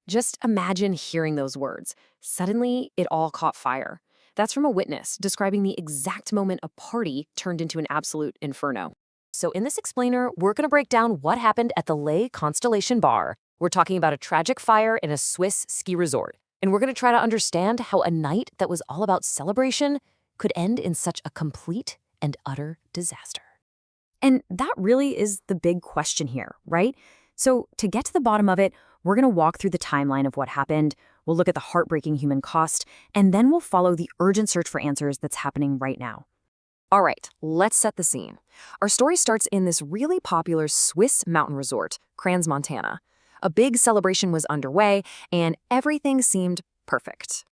Just imagine hearing those words. Suddenly, it all caught fire. That's from a witness describing the exact moment a party turned into an absolute inferno. So, in this explainer, we're going to break down what happened at the Lay Constellation Bar. We're talking about a tragic fire in a Swiss ski resort. And we're going to try to understand how a night that was all about celebration could end in such a complete and utter disaster. And that really is the big question here, right? So, to get to the bottom of it, we're going to walk through the timeline of what happened. We'll look at the heartbreaking human cost, and then we'll follow the urgent search for answers that's happening right now. All right, let's set the scene. Our story starts in this really popular Swiss mountain resort, Crans, Montana. A big celebration was underway, and everything seemed perfect.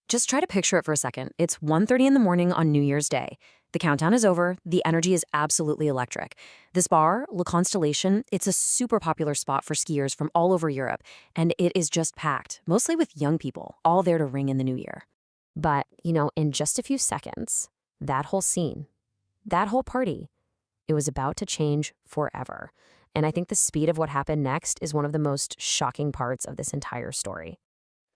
Just try to picture it for a second. It's 1:30 in the morning on New Year's Day. The countdown is over. The energy is absolutely electric. This bar, La Constellation, it's a super popular spot for skiers from all over Europe, and it is just packed, mostly with young people, all there to ring in the new year. But, in just a few seconds, that whole scene, that whole party, it was about to change forever. And I think the speed of what happened next is one of the most shocking parts of this entire story.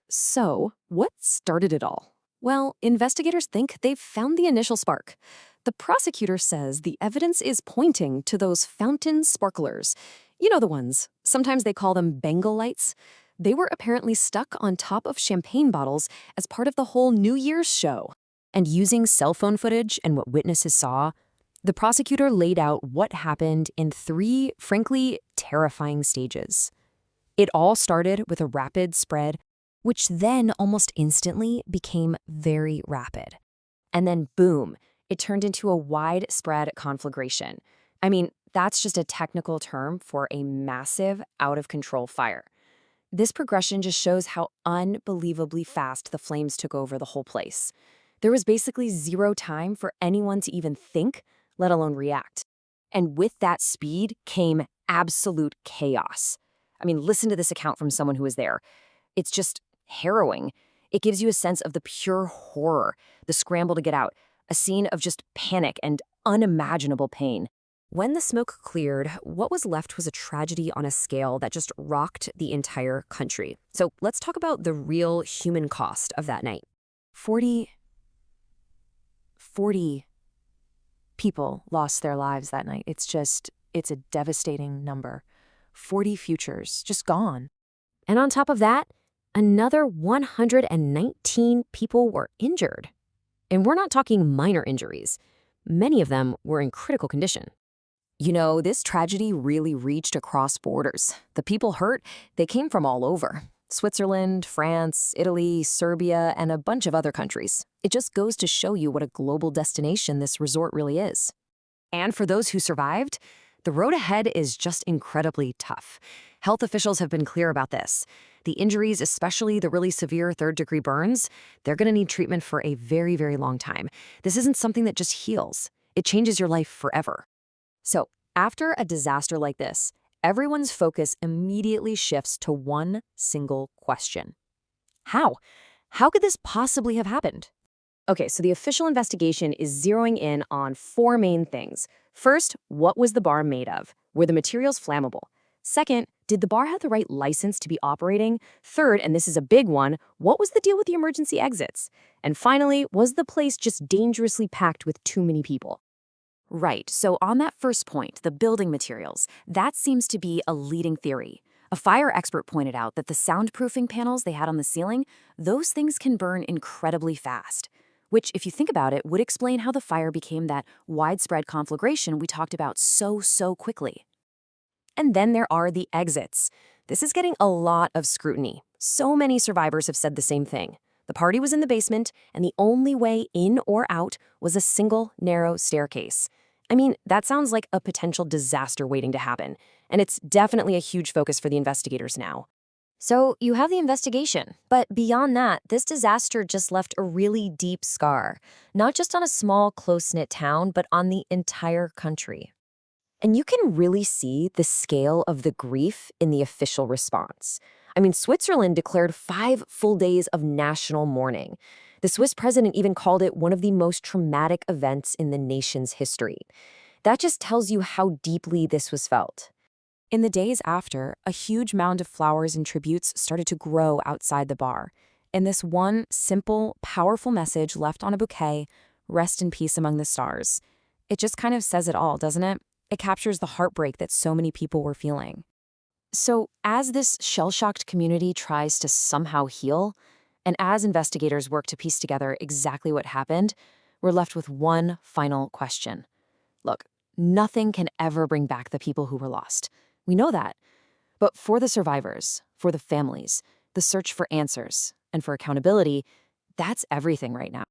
So, what started it all? Well, investigators think they've found the initial spark. The prosecutor says the evidence is pointing to those fountain sparklers. You know the ones. Sometimes they call them Bengal lights. They were apparently stuck on top of champagne bottles as part of the whole New Year's show. And using cell phone footage and what witnesses saw, the prosecutor laid out what happened in 3, frankly, terrifying stages. It all started with a rapid spread, which then almost instantly became very rapid. And then boom, it turned into a widespread conflagration. I mean, that's just a technical term for a massive, out-of-control fire. This progression just shows how unbelievably fast the flames took over the whole place. There was basically zero time for anyone to even think, let alone react. And with that speed came absolute chaos. I mean, listen to this account from someone who was there. It's just harrowing. It gives you a sense of the pure horror, the scramble to get out, a scene of just panic and unimaginable pain. When the smoke cleared, what was left was a tragedy on a scale that just rocked the entire country. So let's talk about the real human cost of that night. 40 people lost their lives that night. It's a devastating number. 40 futures just gone. And on top of that, another 119 people were injured. And we're not talking minor injuries. Many of them were in critical condition. This tragedy really reached across borders. The people hurt, they came from all over. Switzerland, France, Italy, Serbia, and a bunch of other countries. It just goes to show you what a global destination this resort really is. And for those who survived, the road ahead is just incredibly tough. Health officials have been clear about this. The injuries, especially the really severe third-degree burns, they're going to need treatment for a very, very long time. This isn't something that just heals. It changes your life forever. So, after a disaster like this, everyone's focus immediately shifts to one single question. How? How could this possibly have happened? Okay, so the official investigation is zeroing in on 4 main things. First, what was the bar made of? Were the materials flammable? Second, did the bar have the right license to be operating? Third, and this is a big one, what was the deal with the emergency exits? And finally, was the place just dangerously packed with too many people? Right, so on that first point, the building materials, that seems to be a leading theory. A fire expert pointed out that the soundproofing panels they had on the ceiling, those things can burn incredibly fast. Which, if you think about it, would explain how the fire became that widespread conflagration we talked about so quickly. And then there are the exits. This is getting a lot of scrutiny. So many survivors have said the same thing. The party was in the basement, and the only way in or out was a single narrow staircase. I mean, that sounds like a potential disaster waiting to happen, and it's definitely a huge focus for the investigators now. So you have the investigation, but beyond that, this disaster just left a really deep scar, not just on a small, close-knit town, but on the entire country. And you can really see the scale of the grief in the official response. I mean, Switzerland declared 5 full days of national mourning. The Swiss president even called it one of the most traumatic events in the nation's history. That just tells you how deeply this was felt. In the days after, a huge mound of flowers and tributes started to grow outside the bar. And this one simple, powerful message left on a bouquet, rest in peace among the stars. It just kind of says it all, doesn't it? It captures the heartbreak that so many people were feeling. So, as this shell-shocked community tries to somehow heal, and as investigators work to piece together exactly what happened, we're left with one final question. Look, nothing can ever bring back the people who were lost. We know that. But for the survivors, for the families, the search for answers, and for accountability, that's everything right now.